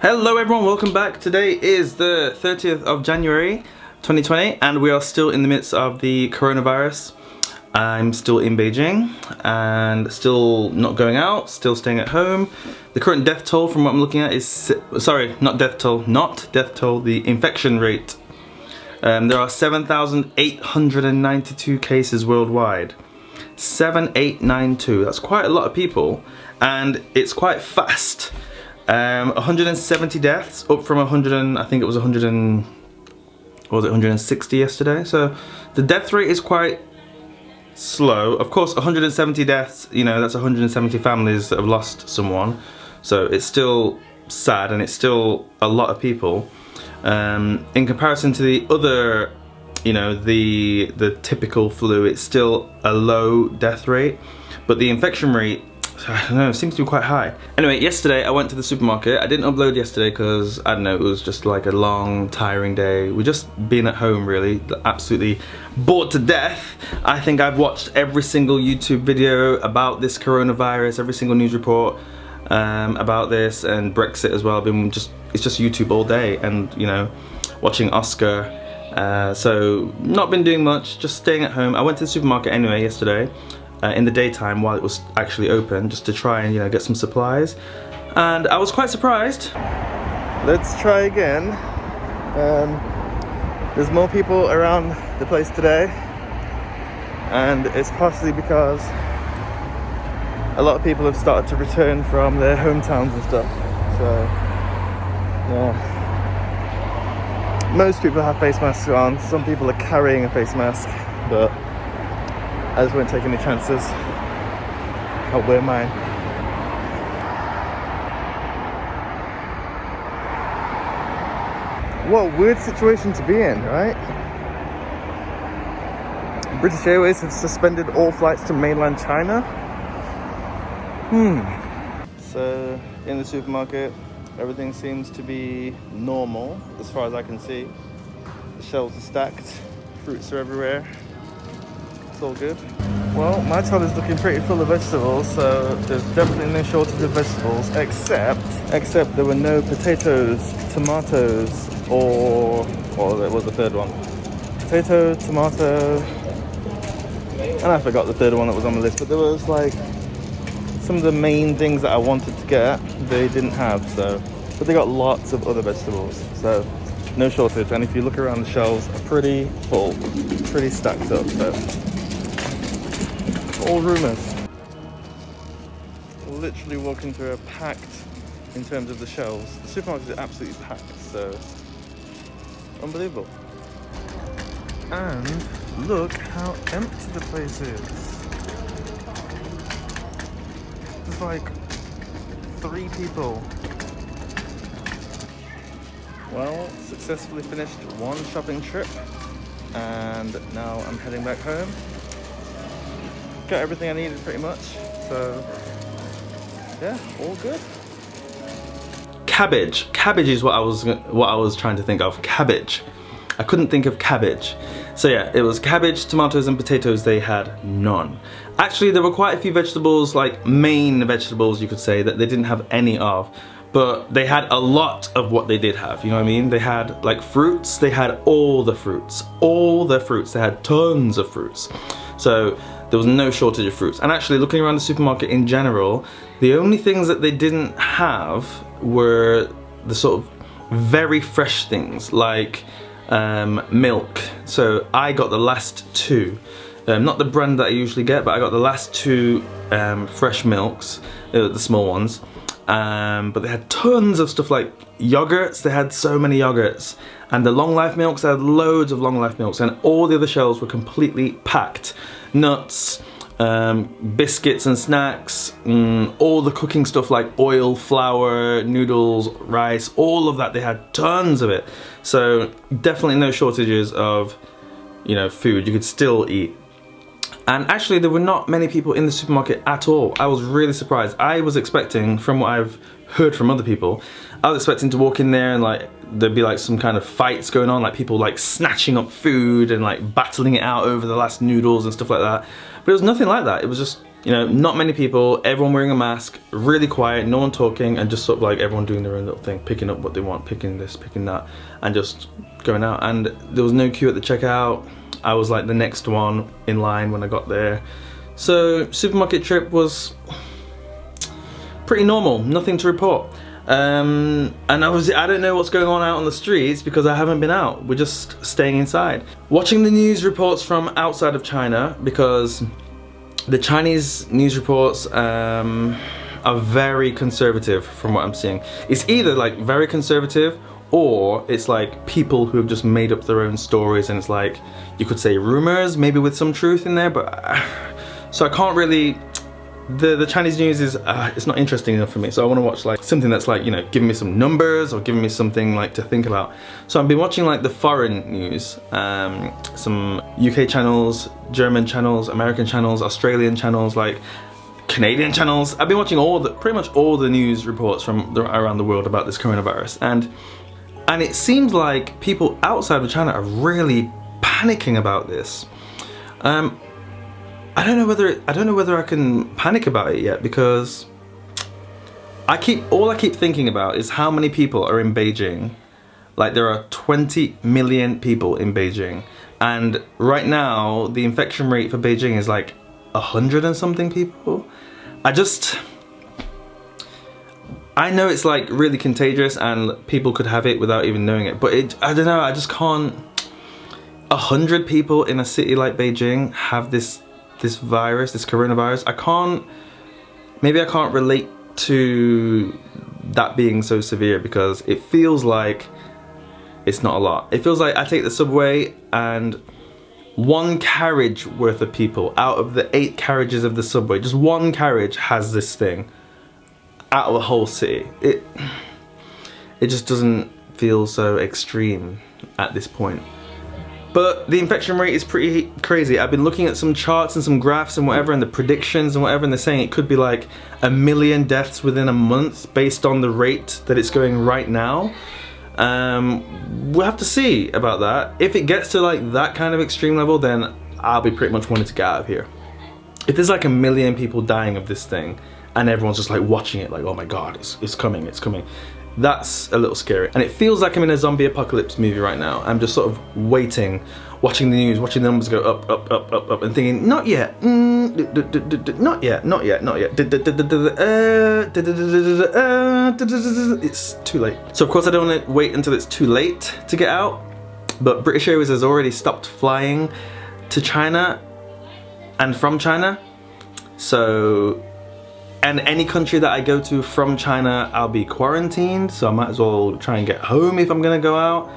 Hello everyone, welcome back. Today is the 30th of January 2020 and we are still in the midst of the coronavirus. I'm still in Beijing and still not going out, still staying at home. The current death toll from what I'm looking at is, sorry, not death toll, the infection rate. There are 7,892 cases worldwide. 7,892, that's quite a lot of people and it's quite fast. 170 deaths, up from 100, I think it was 160 yesterday. So the death rate is quite slow. Of course, 170 deaths, you know, that's 170 families that have lost someone. So it's still sad and it's still a lot of people. In comparison to the other, you know, the typical flu, it's still a low death rate, but the infection rate, I don't know, it seems to be quite high. Anyway, yesterday I went to the supermarket. I didn't upload yesterday because, I don't know, it was just like a long, tiring day. We've just been at home really, absolutely bored to death. I think I've watched every single YouTube video about this coronavirus, every single news report about this, and Brexit as well. I've been it's just YouTube all day and, you know, watching Oscar. So not been doing much, just staying at home. I went to the supermarket anyway yesterday. In the daytime while it was actually open, just to try and, you know, get some supplies, and I was quite surprised. Let's try again. There's more people around the place today, and it's partially because a lot of people have started to return from their hometowns and stuff. So yeah, most people have face masks on. Some people are carrying a face mask, but I just won't take any chances. I'll wear mine. What a weird situation to be in, right? British Airways have suspended all flights to mainland China. So, in the supermarket, everything seems to be normal, as far as I can see. The shelves are stacked, fruits are everywhere. All good. Well, my trolley is looking pretty full of vegetables, so there's definitely no shortage of vegetables, except there were no potatoes, tomatoes, or there was the third one. Potato, tomato, and I forgot the third one that was on the list, but there was like some of the main things that I wanted to get, they didn't have, so, but they got lots of other vegetables, so no shortage. And if you look around, the shelves are pretty full, pretty stacked up, so all rumours. Literally walking through a packed, in terms of the shelves. The supermarket is absolutely packed, so unbelievable. And look how empty the place is. There's like 3 people. Well, successfully finished one shopping trip, and now I'm heading back home. Got everything I needed pretty much, so yeah, all good. Cabbage is what I was trying to think of. Cabbage. I couldn't think of cabbage. So yeah, it was cabbage, tomatoes and potatoes. They had none. Actually, there were quite a few vegetables, like main vegetables you could say, that they didn't have any of, but they had a lot of what they did have, you know what I mean? They had like fruits, they had all the fruits, they had tons of fruits. So there was no shortage of fruits. And actually, looking around the supermarket in general, the only things that they didn't have were the sort of very fresh things, like milk. So I got the last 2, not the brand that I usually get, but I got the last 2 fresh milks, the small ones. But they had tons of stuff like yogurts. They had so many yogurts, and the long life milks, they had loads of long life milks, and all the other shelves were completely packed. Nuts, biscuits and snacks, all the cooking stuff like oil, flour, noodles, rice, all of that, they had tons of it. So definitely no shortages of, you know, food. You could still eat. And actually, there were not many people in the supermarket at all. I was really surprised. I was expecting, from what I've heard from other people, I was expecting to walk in there and like there'd be like some kind of fights going on, like people like snatching up food and like battling it out over the last noodles and stuff like that. But it was nothing like that. It was just You know, not many people, everyone wearing a mask, really quiet, no one talking, and just sort of like everyone doing their own little thing, picking up what they want, picking this, picking that, and just going out. And there was no queue at the checkout. I was like the next one in line when I got there. So supermarket trip was pretty normal, nothing to report. And I don't know what's going on out on the streets because I haven't been out. We're just staying inside. Watching the news reports from outside of China, because the Chinese news reports are very conservative from what I'm seeing. It's either like very conservative or it's like people who have just made up their own stories, and it's like, you could say rumors, maybe with some truth in there, but so I can't really, the Chinese news is, it's not interesting enough for me. So I want to watch like something that's like, you know, giving me some numbers or giving me something like to think about. So I've been watching like the foreign news, some UK channels, German channels, American channels, Australian channels, like Canadian channels. I've been watching pretty much all the news reports from around the world about this coronavirus, and it seems like people outside of China are really panicking about this. I don't know whether I can panic about it yet, because all I keep thinking about is how many people are in Beijing. Like, there are 20 million people in Beijing, and right now the infection rate for Beijing is like 100 and something people. I know it's like really contagious and people could have it without even knowing it, but I don't know, I just can't. 100 people in a city like Beijing have this virus, this coronavirus. Maybe I can't relate to that being so severe, because it feels like it's not a lot. It feels like I take the subway and one carriage worth of people out of the 8 carriages of the subway, just one carriage has this thing out of a whole city. It just doesn't feel so extreme at this point. But the infection rate is pretty crazy. I've been looking at some charts and some graphs and whatever, and the predictions and whatever, and they're saying it could be like 1 million deaths within a month based on the rate that it's going right now. We'll have to see about that. If it gets to like that kind of extreme level, then I'll be pretty much wanting to get out of here. If there's like 1 million people dying of this thing and everyone's just like watching it like, oh my god, it's coming, it's coming. That's a little scary. And it feels like I'm in a zombie apocalypse movie right now. I'm just sort of waiting, watching the news, watching the numbers go up, up, up, up, up, and thinking, not yet, not yet, not yet, not yet. It's too late. So of course I don't want to wait until it's too late to get out, but British Airways has already stopped flying to China and from China. So, and any country that I go to from China, I'll be quarantined, so I might as well try and get home if I'm gonna go out.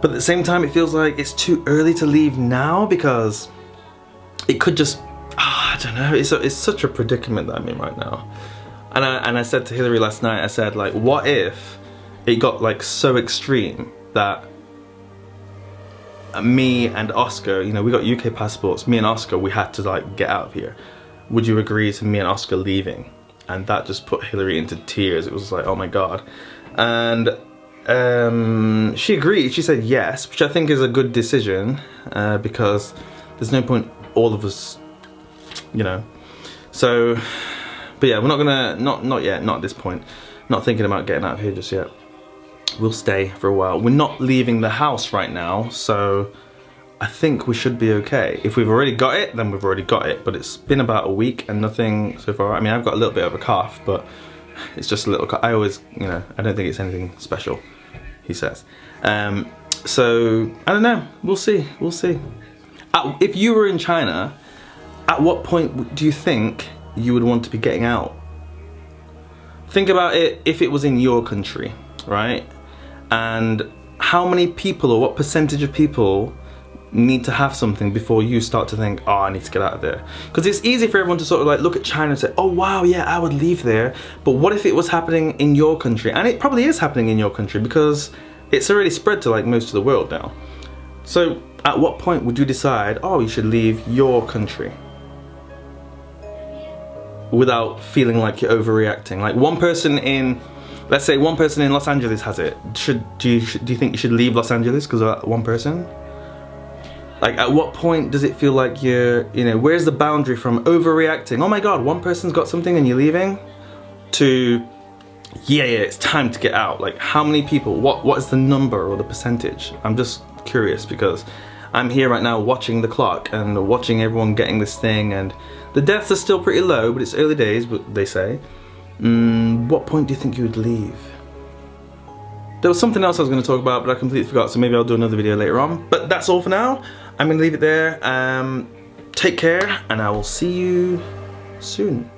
But at the same time, it feels like it's too early to leave now, because it could just, I don't know, it's such a predicament that I'm in right now. And I said to Hillary last night, I said, like, what if it got like so extreme that me and Oscar, you know, we got UK passports, me and Oscar, we had to like get out of here. Would you agree to me and Oscar leaving? And that just put Hillary into tears. It was like, oh my god. And she agreed, she said yes, which I think is a good decision, because there's no point all of us, you know. So, but yeah, we're not gonna, not yet, not at this point. Not thinking about getting out of here just yet. We'll stay for a while. We're not leaving the house right now, so I think we should be okay. If we've already got it, then we've already got it. But it's been about a week and nothing so far. I mean, I've got a little bit of a cough, but it's just a little cough. I always, you know, I don't think it's anything special, he says. So, I don't know. We'll see. We'll see. If you were in China, at what point do you think you would want to be getting out? Think about it if it was in your country, right? And how many people, or what percentage of people need to have something before you start to think, oh, I need to get out of there? Because it's easy for everyone to sort of like look at China and say, oh wow, yeah, I would leave there. But what if it was happening in your country? And it probably is happening in your country, because it's already spread to like most of the world now. So at what point would you decide, oh, you should leave your country without feeling like you're overreacting? Like one person in, let's say one person in Los Angeles has it. Do you think you should leave Los Angeles because of that one person? Like, at what point does it feel like you're, you know, where's the boundary from overreacting? Oh my God, one person's got something and you're leaving, to, yeah, it's time to get out. Like, how many people, what is the number or the percentage? I'm just curious, because I'm here right now watching the clock and watching everyone getting this thing, and the deaths are still pretty low, but it's early days, but they say. What point do you think you would leave? There was something else I was going to talk about, but I completely forgot, so maybe I'll do another video later on. But that's all for now. I'm going to leave it there. Take care, and I will see you soon.